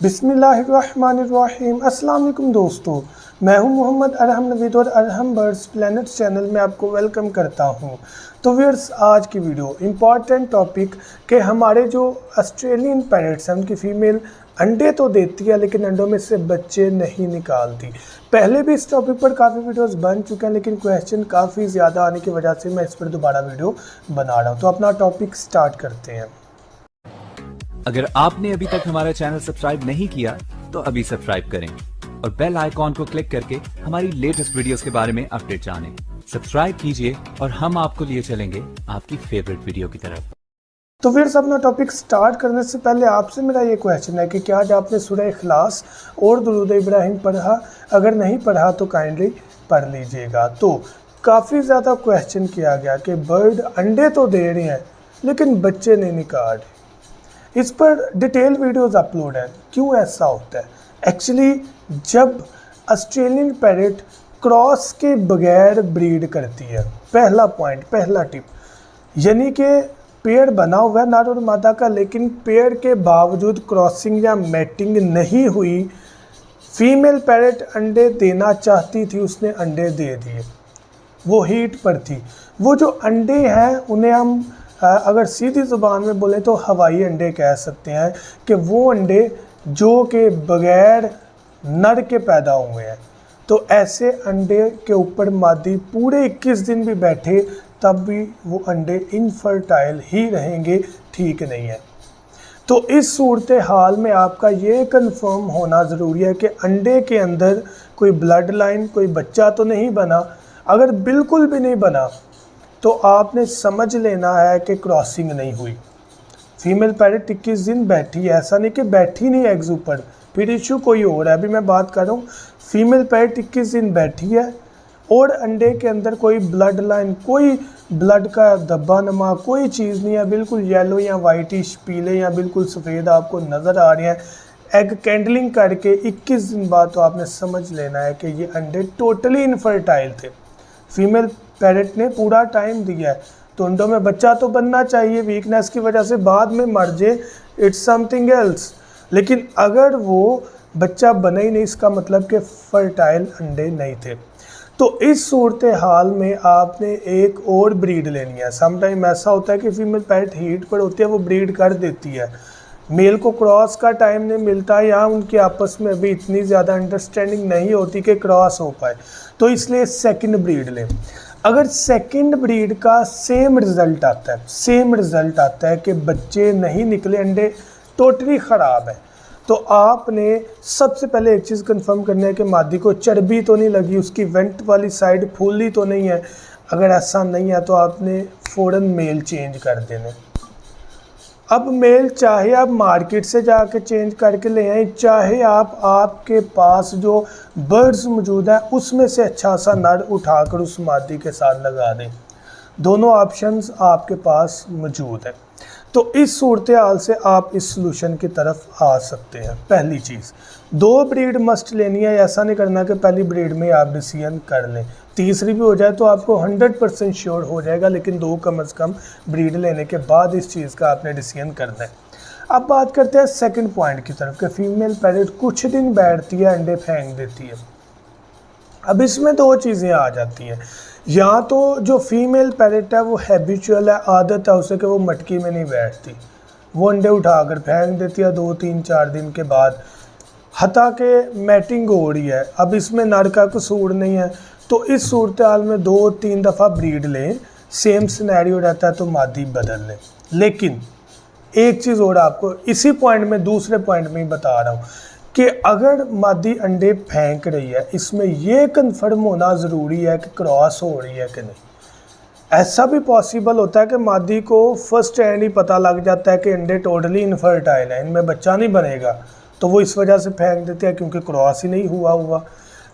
बिस्मिल्लाहिर्रहमानिर्रहीम। अस्सलाम वालेकुम दोस्तों, मैं हूं मोहम्मद अरहम नवीद और अरहम बर्ड्स प्लैनेट चैनल में आपको वेलकम करता हूं। तो व्यूअर्स, आज की वीडियो इम्पॉर्टेंट टॉपिक के हमारे जो ऑस्ट्रेलियन पैरट्स हैं उनकी फ़ीमेल अंडे तो देती है लेकिन अंडों में से बच्चे नहीं निकालती। पहले भी इस टॉपिक पर काफ़ी वीडियोस बन चुके हैं लेकिन क्वेश्चन काफ़ी ज़्यादा आने की वजह से मैं इस पर दोबारा वीडियो बना रहा हूँ। तो अपना टॉपिक स्टार्ट करते हैं। अगर आपने अभी तक हमारा चैनल सब्सक्राइब नहीं किया तो अभी सब्सक्राइब करें और बेल आइकॉन को क्लिक करके हमारी लेटेस्ट वीडियोस के बारे में अपडेट जानें। सब्सक्राइब कीजिए और हम आपको लिए चलेंगे आपकी फेवरेट वीडियो की तरफ। तो फिर अपना टॉपिक स्टार्ट करने से पहले आपसे मेरा ये क्वेश्चन है कि क्या आज आपने सूरह इखलास और दुरूद इब्राहिम पढ़ा? अगर नहीं पढ़ा तो काइंडली पढ़ लीजिएगा। तो काफ़ी ज़्यादा क्वेश्चन किया गया कि बर्ड अंडे तो दे रहे हैं लेकिन बच्चे नहीं निकाल रहे। इस पर डिटेल वीडियोस अपलोड हैं, क्यों ऐसा होता है। एक्चुअली जब ऑस्ट्रेलियन पैरट क्रॉस के बगैर ब्रीड करती है, पहला पॉइंट, पहला टिप, यानी कि पेड़ बना हुआ है नर और मादा का लेकिन पेड़ के बावजूद क्रॉसिंग या मैटिंग नहीं हुई, फीमेल पैरट अंडे देना चाहती थी, उसने अंडे दे दिए, वो हीट पर थी। वो जो अंडे हैं उन्हें हम अगर सीधी ज़ुबान में बोलें तो हवाई अंडे कह सकते हैं कि वो अंडे जो कि बग़ैर नर के पैदा हुए हैं। तो ऐसे अंडे के ऊपर मादी पूरे 21 दिन भी बैठे तब भी वो अंडे इनफर्टाइल ही रहेंगे, ठीक नहीं है। तो इस सूरत हाल में आपका ये कंफर्म होना ज़रूरी है कि अंडे के अंदर कोई ब्लड लाइन, कोई बच्चा तो नहीं बना। अगर बिल्कुल भी नहीं बना तो आपने समझ लेना है कि क्रॉसिंग नहीं हुई। फीमेल पैरट 21 दिन बैठी है, ऐसा नहीं कि बैठी नहीं एग्स ऊपर, फिर इशू कोई और है। अभी मैं बात कर रहा हूँ फीमेल पैरट 21 दिन बैठी है और अंडे के अंदर कोई ब्लड लाइन, कोई ब्लड का धब्बा नमा, कोई चीज़ नहीं है, बिल्कुल येलो या वाइटिश पीले या बिल्कुल सफ़ेद आपको नज़र आ रहे हैं। एग कैंडलिंग करके 21 दिन बाद तो आपने समझ लेना है कि ये अंडे टोटली इनफर्टाइल थे। फीमेल पैरट ने पूरा टाइम दिया है तो अंडों में बच्चा तो बनना चाहिए, वीकनेस की वजह से बाद में मर जाए, इट्स समथिंग एल्स। लेकिन अगर वो बच्चा बना ही नहीं, इसका मतलब कि फर्टाइल अंडे नहीं थे। तो इस सूरत हाल में आपने एक और ब्रीड लेनी है। समटाइम ऐसा होता है कि फीमेल पैरट हीट पर होती है, वो ब्रीड कर देती है, मेल को क्रॉस का टाइम नहीं मिलता या उनके आपस में अभी इतनी ज़्यादा अंडरस्टैंडिंग नहीं होती कि क्रॉस हो पाए, तो इसलिए सेकंड ब्रीड लें। अगर सेकंड ब्रीड का सेम रिज़ल्ट आता है, सेम रिज़ल्ट आता है कि बच्चे नहीं निकले, अंडे टोटली ख़राब है, तो आपने सबसे पहले एक चीज़ कंफर्म करना है कि मादी को चर्बी तो नहीं लगी, उसकी वेंट वाली साइड फूली तो नहीं है। अगर ऐसा नहीं है तो आपने फ़ौरन मेल चेंज कर देना। अब मेल चाहे आप मार्केट से जाके चेंज करके ले आएँ, चाहे आप आपके पास जो बर्ड्स मौजूद हैं उसमें से अच्छा सा नर उठाकर उस मादी के साथ लगा दें। दोनों ऑप्शंस आपके पास मौजूद हैं। तो इस सूरत हाल से आप इस सोल्यूशन की तरफ आ सकते हैं। पहली चीज़, 2 ब्रीड मस्ट लेनी है। ऐसा नहीं करना कि पहली ब्रीड में आप डिसीजन कर लें, तीसरी भी हो जाए तो आपको 100% श्योर हो जाएगा, लेकिन 2 कम से कम ब्रीड लेने के बाद इस चीज़ का आपने डिसीजन करना है। अब बात करते हैं सेकंड पॉइंट की तरफ कि फीमेल पैरट कुछ दिन बैठती है, अंडे फेंक देती है। अब इसमें 2 चीज़ें आ जाती हैं। या तो जो फीमेल पैरट है वो हैबिचुअल है, आदत है उसे कि वो मटकी में नहीं बैठती, वो अंडे उठाकर फेंक देती है 2, 3, 4 दिन के बाद, हता के मैटिंग हो रही है। अब इसमें नर का कसूर नहीं है, तो इस सूरत हाल में 2-3 दफ़ा ब्रीड लें, सेम सिनेरियो रहता है तो मादी बदल लें। लेकिन एक चीज़ और आपको इसी पॉइंट में, दूसरे पॉइंट में ही बता रहा हूँ कि अगर मादी अंडे फेंक रही है, इसमें यह कंफर्म होना ज़रूरी है कि क्रॉस हो रही है कि नहीं। ऐसा भी पॉसिबल होता है कि मादी को फर्स्ट हैंड ही पता लग जाता है कि अंडे टोटली इनफर्टाइल हैं, इनमें बच्चा नहीं बनेगा, तो वो इस वजह से फेंक देते हैं क्योंकि क्रॉस ही नहीं हुआ।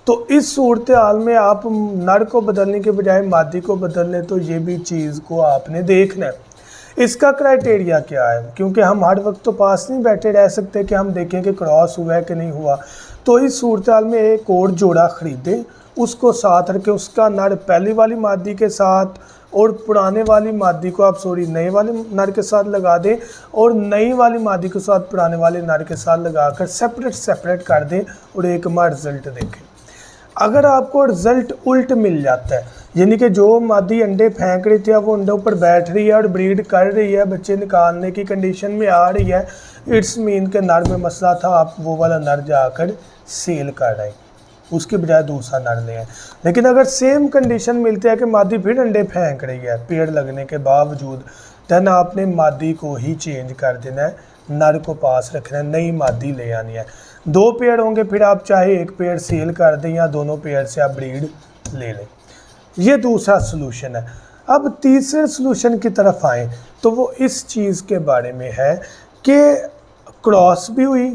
तो इस सूरत हाल में आप नर को बदलने के बजाय मादी को बदल लें, तो ये भी चीज़ को आपने देखना है। इसका क्राइटेरिया क्या है, क्योंकि हम हर वक्त तो पास नहीं बैठे रह सकते कि हम देखें कि क्रॉस हुआ है कि नहीं हुआ। तो इस सूरत हाल में एक और जोड़ा ख़रीदें, उसको साथ रखें, उसका नर पहली वाली मादी के साथ और पुराने वाली मादी को आप नए वाले नर के साथ लगा दें और नई वाली मादी के साथ पुराने वाले नर के साथ लगाकर सेपरेट कर दें और एक हमारा रिजल्ट देखें। अगर आपको रिजल्ट उल्ट मिल जाता है, यानी कि जो मादी अंडे फेंक रही थी वो अंडों पर बैठ रही है और ब्रीड कर रही है, बच्चे निकालने की कंडीशन में आ रही है, इट्स मीन के नर में मसला था, आप वो वाला नर जाकर सेल कर रहे हैं, उसके बजाय दूसरा नर ले आए। लेकिन अगर सेम कंडीशन मिलती है कि मादी फिर अंडे फेंक रही है पेड़ लगने के बावजूद, देन आपने मादी को ही चेंज कर देना है, नर को पास रखना है, नई मादी ले आनी है। 2 पेड़ होंगे, फिर आप चाहे एक पेड़ सेल कर दें या दोनों पेड़ से आप ब्रीड ले लें। ये दूसरा सलूशन है। अब तीसरे सलूशन की तरफ आएँ तो वो इस चीज़ के बारे में है कि क्रॉस भी हुई,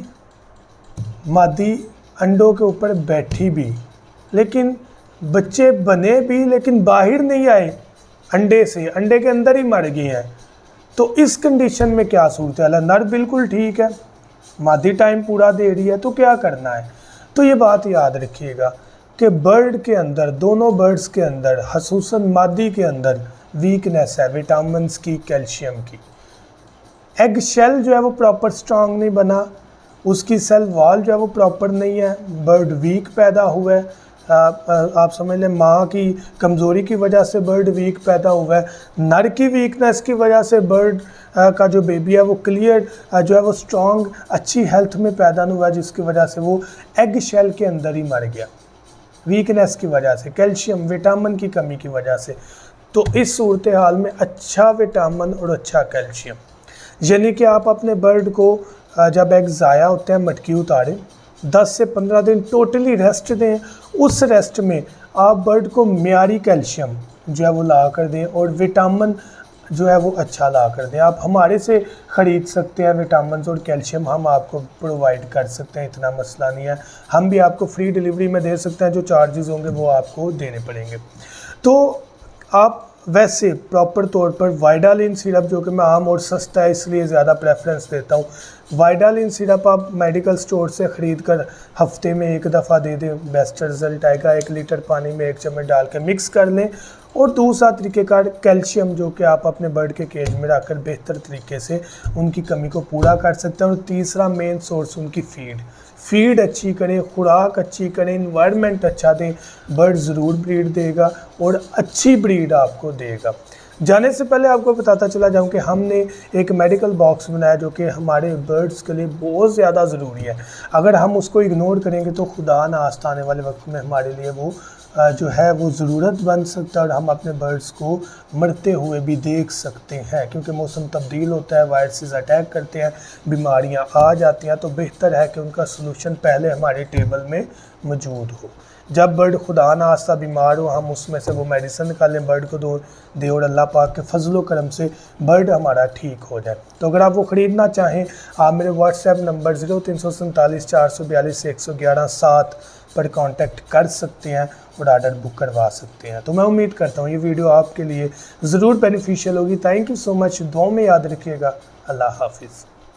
मादी अंडों के ऊपर बैठी भी, लेकिन बच्चे बने भी लेकिन बाहर नहीं आए अंडे से, अंडे के अंदर ही मर गए हैं। तो इस कंडीशन में क्या सूरत है? नर बिल्कुल ठीक है, मादी टाइम पूरा दे रही है, तो क्या करना है? तो ये बात याद रखिएगा कि बर्ड के अंदर, दोनों बर्ड्स के अंदर, खसूसन मादी के अंदर वीकनेस है विटामिन्स की, कैल्शियम की। एग शेल जो है वो प्रॉपर स्ट्रांग नहीं बना, उसकी सेल वॉल जो है वो प्रॉपर नहीं है, बर्ड वीक पैदा हुआ है। आप समझ लें माँ की कमज़ोरी की वजह से बर्ड वीक पैदा हुआ है, नर की वीकनेस की वजह से बर्ड का जो बेबी है वो क्लियर जो है वो स्ट्रॉन्ग अच्छी हेल्थ में पैदा नहीं हुआ, जिसकी वजह से वो एग शेल के अंदर ही मर गया, वीकनेस की वजह से, कैल्शियम विटामिन की कमी की वजह से। तो इस सूरत हाल में अच्छा विटामिन और अच्छा कैल्शियम, यानी कि आप अपने बर्ड को जब एग ज़ाया होते हैं मटकी उतारें, 10 से 15 दिन टोटली रेस्ट दें, उस रेस्ट में आप बर्ड को मियारी कैल्शियम जो है वो ला कर दें और विटामिन जो है वो अच्छा ला कर दें। आप हमारे से ख़रीद सकते हैं विटामिन और कैल्शियम, हम आपको प्रोवाइड कर सकते हैं, इतना मसला नहीं है। हम भी आपको फ्री डिलीवरी में दे सकते हैं, जो चार्जेस होंगे वो आपको देने पड़ेंगे। तो आप वैसे प्रॉपर तौर पर वाइडालिन सिरप, जो कि मैं आम और सस्ता है इसलिए ज़्यादा प्रेफरेंस देता हूँ, वाइडालिन सिरप आप मेडिकल स्टोर से ख़रीद कर हफ्ते में 1 दफ़ा दे दें, बेस्ट रिज़ल्ट आएगा। 1 लीटर पानी में 1 चम्मच डाल के मिक्स कर लें। और दूसरा तरीक़ेकार कैल्शियम, जो कि आप अपने बर्ड के केज में रखकर बेहतर तरीके से उनकी कमी को पूरा कर सकते हैं। और तीसरा मेन सोर्स उनकी फीड अच्छी करें, खुराक अच्छी करें, इन्वायरमेंट अच्छा दें, बर्ड ज़रूर ब्रीड देगा और अच्छी ब्रीड आपको देगा। जाने से पहले आपको बताता चला जाऊं कि हमने एक मेडिकल बॉक्स बनाया जो कि हमारे बर्ड्स के लिए बहुत ज़्यादा ज़रूरी है। अगर हम उसको इग्नोर करेंगे तो खुदा ना आस्ता आने वाले वक्त में हमारे लिए वो जो है वो ज़रूरत बन सकता है और हम अपने बर्ड्स को मरते हुए भी देख सकते हैं, क्योंकि मौसम तब्दील होता है, वायरसेस अटैक करते हैं, बीमारियां आ जाती हैं। तो बेहतर है कि उनका सलूशन पहले हमारे टेबल में मौजूद हो। जब बर्ड खुदा ना आस्ता बीमार हो, हम उसमें से वो मेडिसिन निकालें, बर्ड को दे और अल्लाह पाक के फजलो करम से बर्ड हमारा ठीक हो जाए। तो अगर आप वो ख़रीदना चाहें, आप मेरे व्हाट्सएप नंबर 0347 442 111 7 पर कांटेक्ट कर सकते हैं और आर्डर बुक करवा सकते हैं। तो मैं उम्मीद करता हूँ ये वीडियो आपके लिए ज़रूर बेनिफिशियल होगी। Thank you so much. दुआ में याद रखिएगा। अल्लाह हाफिज़।